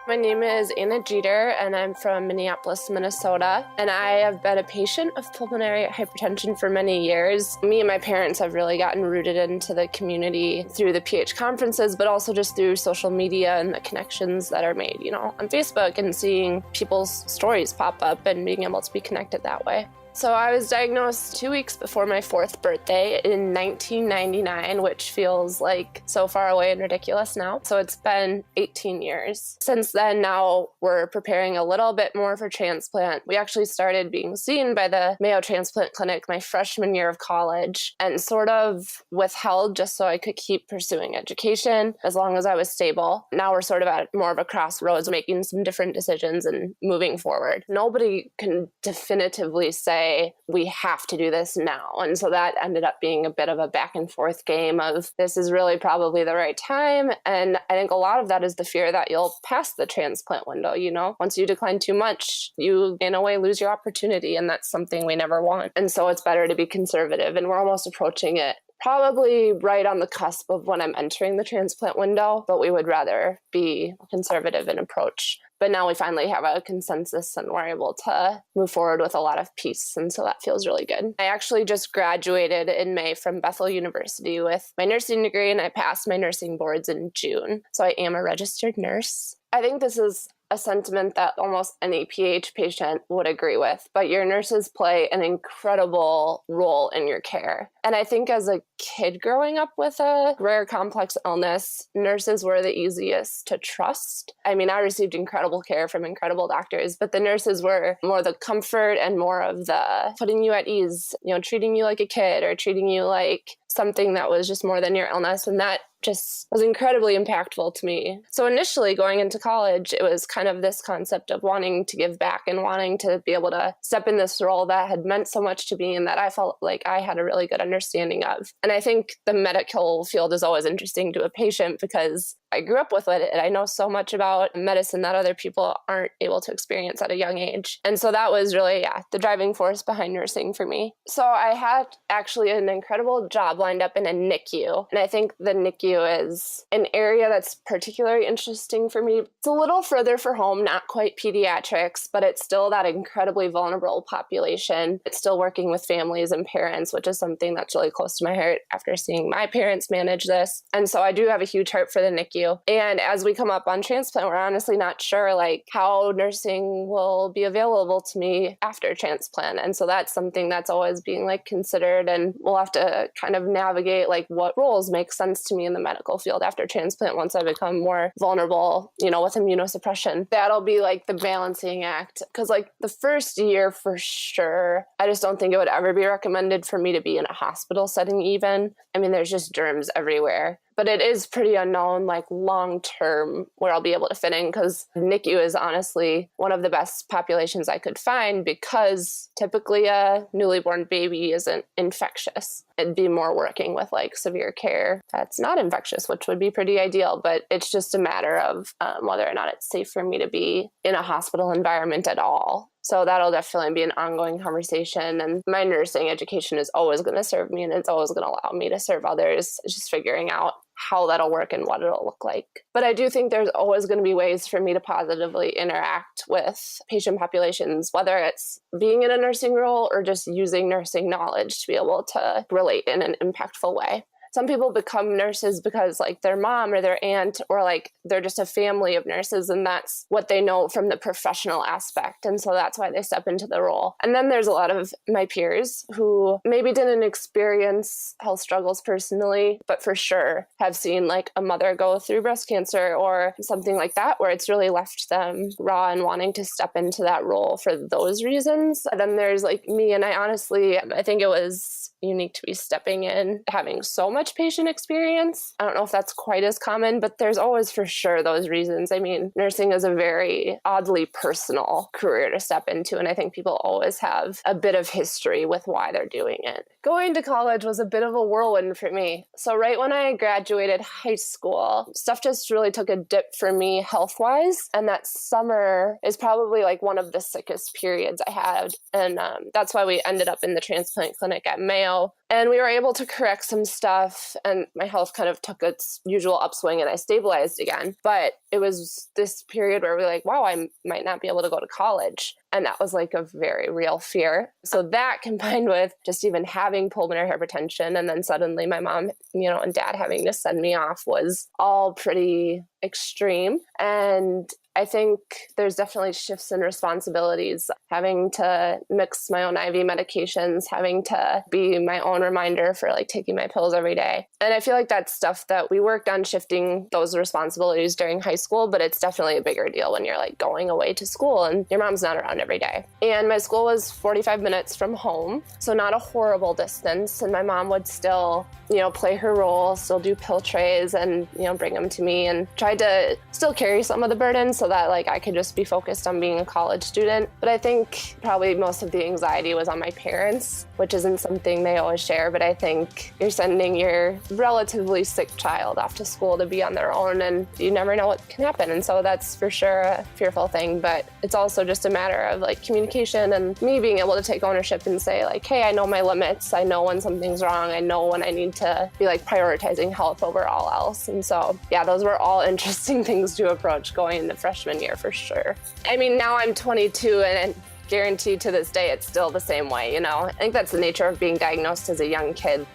My name is Anna Jeter, and I'm from Minneapolis, Minnesota, and I have been a patient of pulmonary hypertension for many years. Me and my parents have really gotten rooted into the community through the PH conferences, but also just through social media and the connections that are made, on Facebook and seeing people's stories pop up and being able to be connected that way. So I was diagnosed 2 weeks before my 4th birthday in 1999, which feels like so far away and ridiculous now. So it's been 18 years. Since then, now we're preparing a little bit more for transplant. We actually started being seen by the Mayo Transplant Clinic my freshman year of college and sort of withheld just so I could keep pursuing education as long as I was stable. Now we're sort of at more of a crossroads, making some different decisions and moving forward. Nobody can definitively say we have to do this now. And so that ended up being a bit of a back and forth game of this is really probably the right time. And I think a lot of that is the fear that you'll pass the transplant window, Once you decline too much, you in a way lose your opportunity. And that's something we never want. And so it's better to be conservative. And we're almost approaching it probably right on the cusp of when I'm entering the transplant window, but we would rather be conservative in approach. But now we finally have a consensus and we're able to move forward with a lot of peace. And so that feels really good. I actually just graduated in May from Bethel University with my nursing degree, and I passed my nursing boards in June. So I am a registered nurse. I think this is a sentiment that almost any PH patient would agree with, but your nurses play an incredible role in your care. And I think as a kid growing up with a rare complex illness, nurses were the easiest to trust. I mean, I received incredible care from incredible doctors, but the nurses were more the comfort and more of the putting you at ease, treating you like a kid or treating you like something that was just more than your illness. And that just was incredibly impactful to me. So initially going into college, it was kind of this concept of wanting to give back and wanting to be able to step in this role that had meant so much to me and that I felt like I had a really good understanding of. And I think the medical field is always interesting to a patient because I grew up with it and I know so much about medicine that other people aren't able to experience at a young age. And so that was really, the driving force behind nursing for me. So I had actually an incredible job lined up in a NICU. And I think the NICU is an area that's particularly interesting for me. It's a little further for home, not quite pediatrics, but it's still that incredibly vulnerable population. It's still working with families and parents, which is something that's really close to my heart after seeing my parents manage this. And so I do have a huge heart for the NICU. And as we come up on transplant, we're honestly not sure how nursing will be available to me after transplant. And so that's something that's always being considered, and we'll have to kind of navigate what roles make sense to me in the medical field after transplant once I become more vulnerable, with immunosuppression. That'll be the balancing act. Because the first year for sure, I just don't think it would ever be recommended for me to be in a hospital setting even. I mean, there's just germs everywhere. But it is pretty unknown, long-term, where I'll be able to fit in, because NICU is honestly one of the best populations I could find because typically a newly born baby isn't infectious. It'd be more working with severe care that's not infectious, which would be pretty ideal. But it's just a matter of whether or not it's safe for me to be in a hospital environment at all. So that'll definitely be an ongoing conversation. And my nursing education is always going to serve me, and it's always going to allow me to serve others. It's just figuring out how that'll work and what it'll look like. But I do think there's always going to be ways for me to positively interact with patient populations, whether it's being in a nursing role or just using nursing knowledge to be able to relate in an impactful way. Some people become nurses because their mom or their aunt or they're just a family of nurses, and that's what they know from the professional aspect. And so that's why they step into the role. And then there's a lot of my peers who maybe didn't experience health struggles personally, but for sure have seen a mother go through breast cancer or something like that, where it's really left them raw and wanting to step into that role for those reasons. And then there's me, and I think it was unique to be stepping in, having so much patient experience. I don't know if that's quite as common, but there's always for sure those reasons. I mean, nursing is a very oddly personal career to step into, and I think people always have a bit of history with why they're doing it. Going to college was a bit of a whirlwind for me. So right when I graduated high school, stuff just really took a dip for me health-wise, and that summer is probably one of the sickest periods I had, and that's why we ended up in the transplant clinic at Mayo. And we were able to correct some stuff off and my health kind of took its usual upswing and I stabilized again. But it was this period where we're like, wow, I might not be able to go to college. And that was like a very real fear. So that combined with just even having pulmonary hypertension and then suddenly my mom, and dad having to send me off was all pretty extreme. And I think there's definitely shifts in responsibilities, having to mix my own IV medications, having to be my own reminder for like taking my pills every day. And I feel like that's stuff that we worked on shifting those responsibilities during high school, but it's definitely a bigger deal when you're like going away to school and your mom's not around every day. And my school was 45 minutes from home, so not a horrible distance. And my mom would still, play her role, still do pill trays and, bring them to me and tried to still carry some of the burden so that like I could just be focused on being a college student. But I think probably most of the anxiety was on my parents, which isn't something they always share. But I think you're sending your relatively sick child off to school to be on their own and you never know what can happen. And so that's for sure a fearful thing. But it's also just a matter of like communication and me being able to take ownership and say like, hey, I know my limits. I know when something's wrong. I know when I need to be like prioritizing health over all else. And so, yeah, those were all interesting things to approach going into freshman year for sure. I mean, now I'm 22 and guaranteed to this day it's still the same way, I think that's the nature of being diagnosed as a young kid.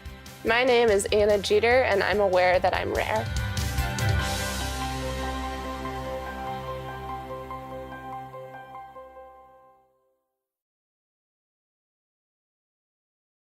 My name is Anna Jeter and I'm aware that I'm rare.